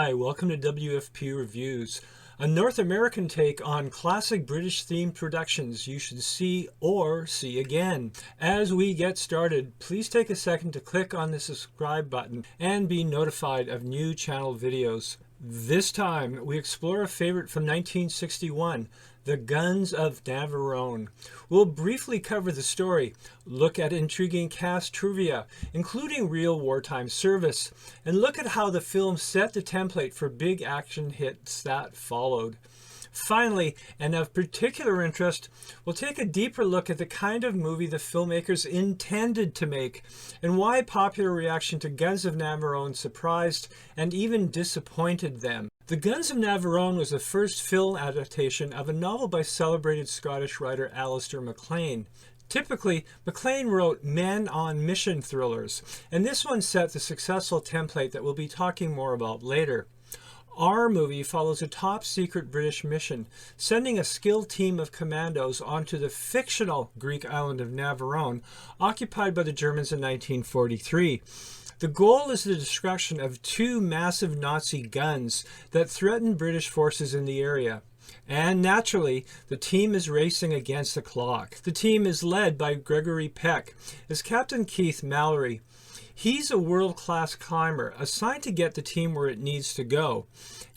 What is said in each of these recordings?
Hi, welcome to WFP Reviews, a North American take on classic British themed productions you should see or see again. As we get started, please take a second to click on the subscribe button and be notified of new channel videos. This time, we explore a favorite from 1961, the Guns of Navarone. We'll briefly cover the story, look at intriguing cast trivia, including real wartime service, and look at how the film set the template for big action hits that followed. Finally, and of particular interest, we'll take a deeper look at the kind of movie the filmmakers intended to make and why popular reaction to Guns of Navarone surprised and even disappointed them. The Guns of Navarone was the first film adaptation of a novel by celebrated Scottish writer Alistair MacLean. Typically, MacLean wrote men-on-mission thrillers, and this one set the successful template that we'll be talking more about later. Our movie follows a top-secret British mission, sending a skilled team of commandos onto the fictional Greek island of Navarone, occupied by the Germans in 1943. The goal is the destruction of two massive Nazi guns that threaten British forces in the area. And naturally, the team is racing against the clock. The team is led by Gregory Peck as Captain Keith Mallory. He's a world-class climber, assigned to get the team where it needs to go.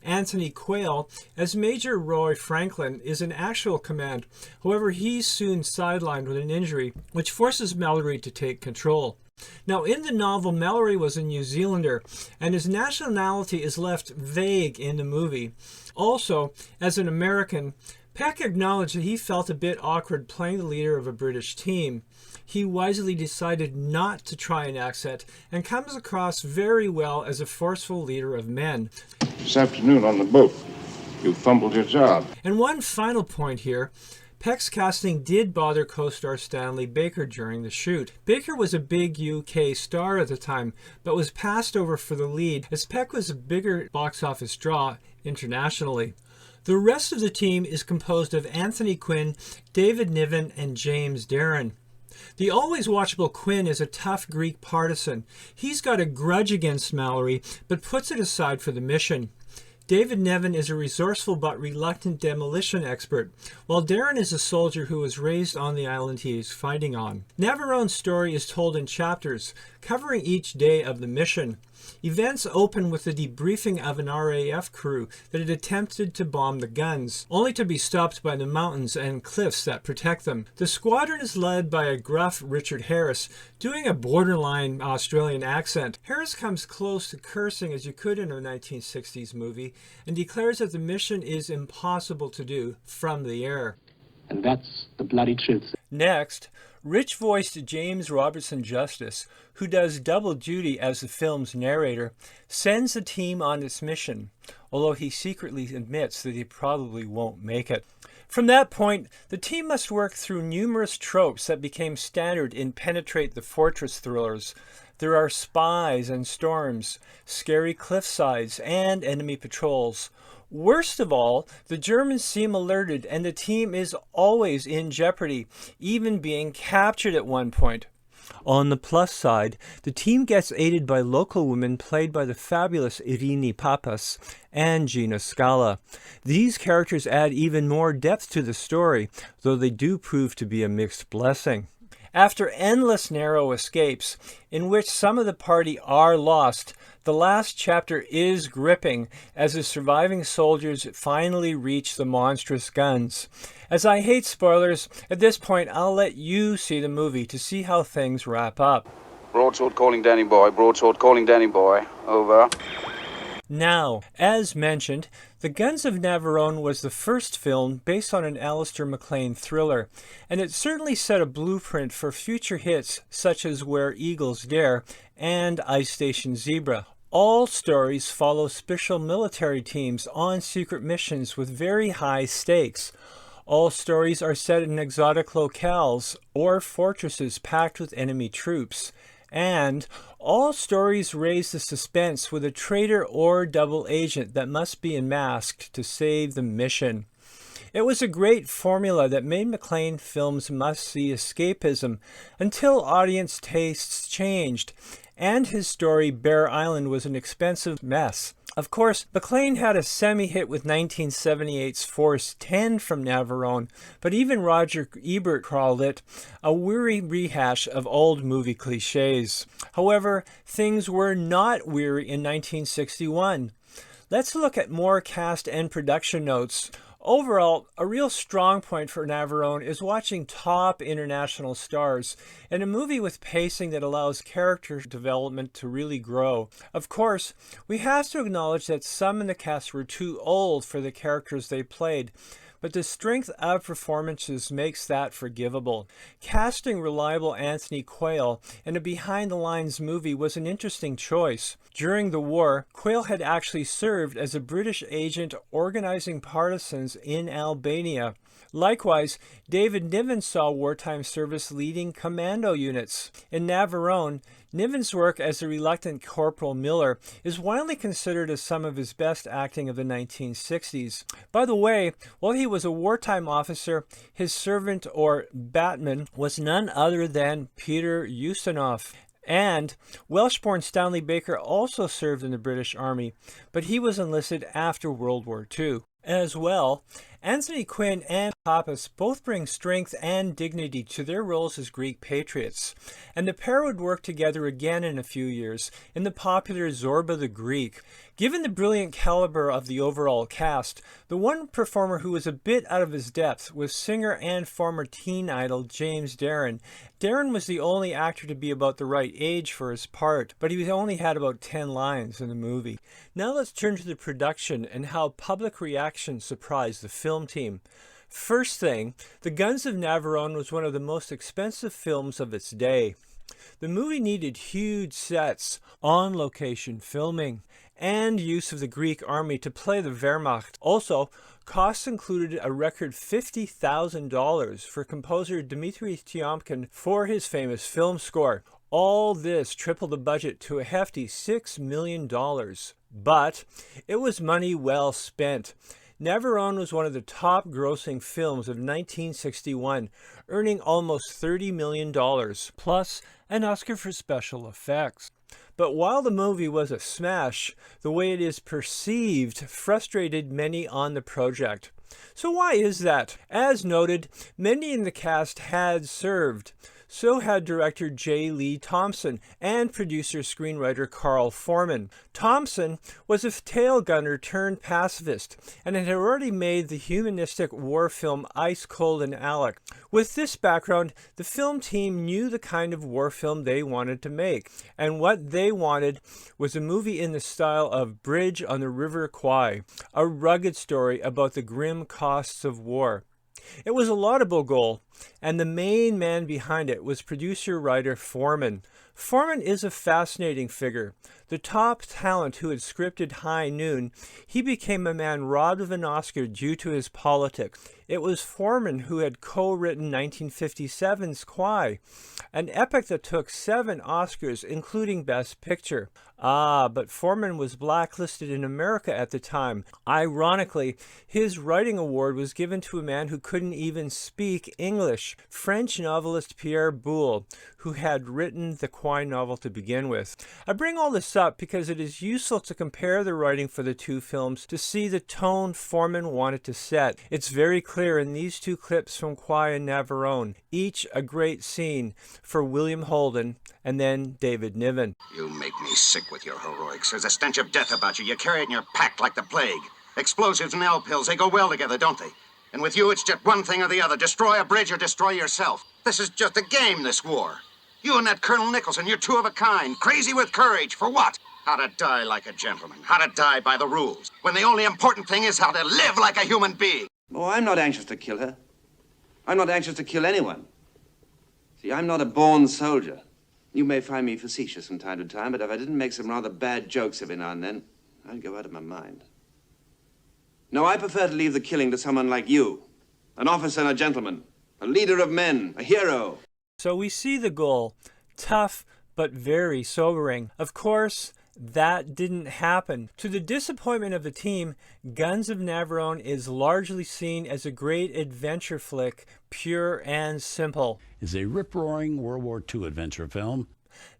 Anthony Quayle, as Major Roy Franklin, is in actual command. However, he's soon sidelined with an injury, which forces Mallory to take control. Now, in the novel, Mallory was a New Zealander, and his nationality is left vague in the movie. Also, as an American, Peck acknowledged that he felt a bit awkward playing the leader of a British team. He wisely decided not to try an accent and comes across very well as a forceful leader of men. This afternoon on the boat, you fumbled your job. And one final point here. Peck's casting did bother co-star Stanley Baker during the shoot. Baker was a big UK star at the time, but was passed over for the lead as Peck was a bigger box office draw internationally. The rest of the team is composed of Anthony Quinn, David Niven, and James Darren. The always watchable Quinn is a tough Greek partisan. He's got a grudge against Mallory, but puts it aside for the mission. David Niven is a resourceful but reluctant demolition expert, while Darren is a soldier who was raised on the island he is fighting on. Navarone's story is told in chapters, covering each day of the mission. Events open with the debriefing of an RAF crew that had attempted to bomb the guns, only to be stopped by the mountains and cliffs that protect them. The squadron is led by a gruff Richard Harris, doing a borderline Australian accent. Harris comes close to cursing as you could in a 1960s movie, and declares that the mission is impossible to do from the air. And that's the bloody truth. Next, rich-voiced James Robertson Justice, who does double duty as the film's narrator, sends the team on its mission, although he secretly admits that he probably won't make it. From that point, the team must work through numerous tropes that became standard in Penetrate the Fortress thrillers. There are spies and storms, scary cliffsides, and enemy patrols. Worst of all, the Germans seem alerted and the team is always in jeopardy, even being captured at one point. On the plus side, the team gets aided by local women played by the fabulous Irini Papas and Gina Scala. These characters add even more depth to the story, though they do prove to be a mixed blessing. After endless narrow escapes, in which some of the party are lost, the last chapter is gripping as the surviving soldiers finally reach the monstrous guns. As I hate spoilers, at this point I'll let you see the movie to see how things wrap up. Broadsword calling Danny boy, broadsword calling Danny boy, over. Now, as mentioned, The Guns of Navarone was the first film based on an Alistair MacLean thriller, and it certainly set a blueprint for future hits such as Where Eagles Dare and Ice Station Zebra. All stories follow special military teams on secret missions with very high stakes. All stories are set in exotic locales or fortresses packed with enemy troops. And all stories raise the suspense with a traitor or double agent that must be unmasked to save the mission. It was a great formula that made MacLean films must-see escapism until audience tastes changed, and his story Bear Island was an expensive mess. Of course, MacLean had a semi-hit with 1978's Force 10 from Navarone, but even Roger Ebert called it a weary rehash of old movie cliches. However, things were not weary in 1961. Let's look at more cast and production notes. Overall, a real strong point for Navarone is watching top international stars in a movie with pacing that allows character development to really grow. Of course, we have to acknowledge that some in the cast were too old for the characters they played, but the strength of performances makes that forgivable. Casting reliable Anthony Quayle in a behind-the-lines movie was an interesting choice. During the war, Quayle had actually served as a British agent organizing partisans in Albania. Likewise, David Niven saw wartime service leading commando units. In Navarone, Niven's work as the reluctant Corporal Miller is widely considered as some of his best acting of the 1960s. By the way, while he was a wartime officer, his servant or Batman was none other than Peter Ustinov. And Welsh-born Stanley Baker also served in the British Army, but he was enlisted after World War II. As well, Anthony Quinn and Pappas both bring strength and dignity to their roles as Greek patriots, and the pair would work together again in a few years in the popular Zorba the Greek. Given the brilliant caliber of the overall cast, the one performer who was a bit out of his depth was singer and former teen idol James Darren. Darren was the only actor to be about the right age for his part, but he only had about 10 lines in the movie. Now let's turn to the production and how public reaction surprised the film team. First thing, The Guns of Navarone was one of the most expensive films of its day. The movie needed huge sets, on-location filming, and use of the Greek army to play the Wehrmacht. Also, costs included a record $50,000 for composer Dmitry Tiomkin for his famous film score. All this tripled the budget to a hefty $6 million. But it was money well spent. Navarone was one of the top grossing films of 1961, earning almost $30 million, plus an Oscar for special effects. But while the movie was a smash, the way it is perceived frustrated many on the project. So why is that? As noted, many in the cast had served. So had director J. Lee Thompson and producer-screenwriter Carl Foreman. Thompson was a tail gunner turned pacifist and had already made the humanistic war film Ice Cold and Alec. With this background, the film team knew the kind of war film they wanted to make, and what they wanted was a movie in the style of Bridge on the River Kwai, a rugged story about the grim costs of war. It was a laudable goal, and the main man behind it was producer-writer Foreman. Foreman is a fascinating figure. The top talent who had scripted High Noon, he became a man robbed of an Oscar due to his politics. It was Foreman who had co-written 1957's Kwai, an epic that took 7 Oscars, including Best Picture. But Foreman was blacklisted in America at the time. Ironically, his writing award was given to a man who couldn't even speak English, French novelist Pierre Boulle, who had written the Kwai novel to begin with. I bring all this up because it is useful to compare the writing for the two films to see the tone Foreman wanted to set. It's very clear in these two clips from Kwai and Navarone, each a great scene for William Holden and then David Niven. You make me sick with your heroics. There's a stench of death about you. You carry it in your pack like the plague. Explosives and L-pills, they go well together, don't they? And with you, it's just one thing or the other. Destroy a bridge or destroy yourself. This is just a game, this war. You and that Colonel Nicholson, you're two of a kind. Crazy with courage. For what? How to die like a gentleman. How to die by the rules. When the only important thing is how to live like a human being. Oh, I'm not anxious to kill her. I'm not anxious to kill anyone. See, I'm not a born soldier. You may find me facetious from time to time, but if I didn't make some rather bad jokes every now and then, I'd go out of my mind. No, I prefer to leave the killing to someone like you. An officer and a gentleman. A leader of men. A hero. So we see the goal. Tough, but very sobering. Of course, that didn't happen. To the disappointment of the team, Guns of Navarone is largely seen as a great adventure flick, pure and simple. Is a rip-roaring World War II adventure film.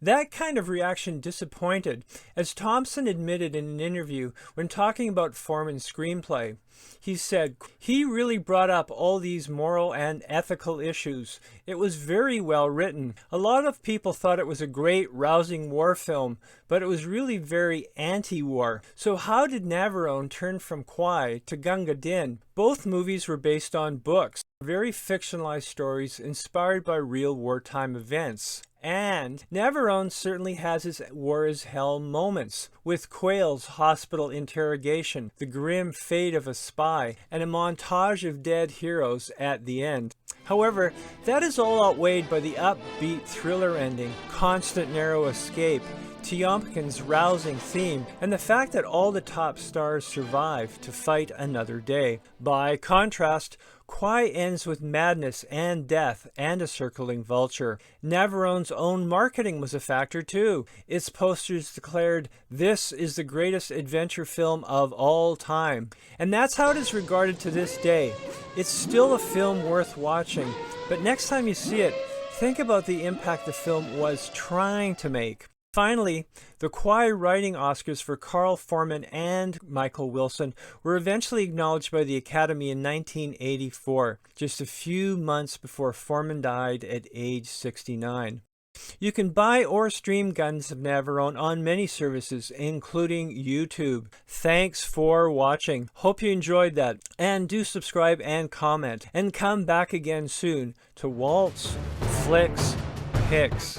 That kind of reaction disappointed, as Thompson admitted in an interview when talking about Foreman's screenplay. He said, "He really brought up all these moral and ethical issues. It was very well written. A lot of people thought it was a great, rousing war film, but it was really very anti-war. So how did Navarone turn from Kwai to Gunga Din? Both movies were based on books, very fictionalized stories inspired by real wartime events. And Navarone certainly has his war as hell moments, with Quayle's hospital interrogation, the grim fate of a spy, and a montage of dead heroes at the end. However, that is all outweighed by the upbeat thriller ending, constant narrow escape, Tiomkin's rousing theme, and the fact that all the top stars survive to fight another day. By contrast, Kwai ends with madness and death and a circling vulture. Navarone's own marketing was a factor too. Its posters declared, "This is the greatest adventure film of all time." And that's how it is regarded to this day. It's still a film worth watching, but next time you see it, think about the impact the film was trying to make. Finally, the Kwai writing Oscars for Carl Foreman and Michael Wilson were eventually acknowledged by the Academy in 1984, just a few months before Foreman died at age 69. You can buy or stream Guns of Navarone on many services, including YouTube. Thanks for watching. Hope you enjoyed that. And do subscribe and comment. And come back again soon to Waltz, Flicks, Picks.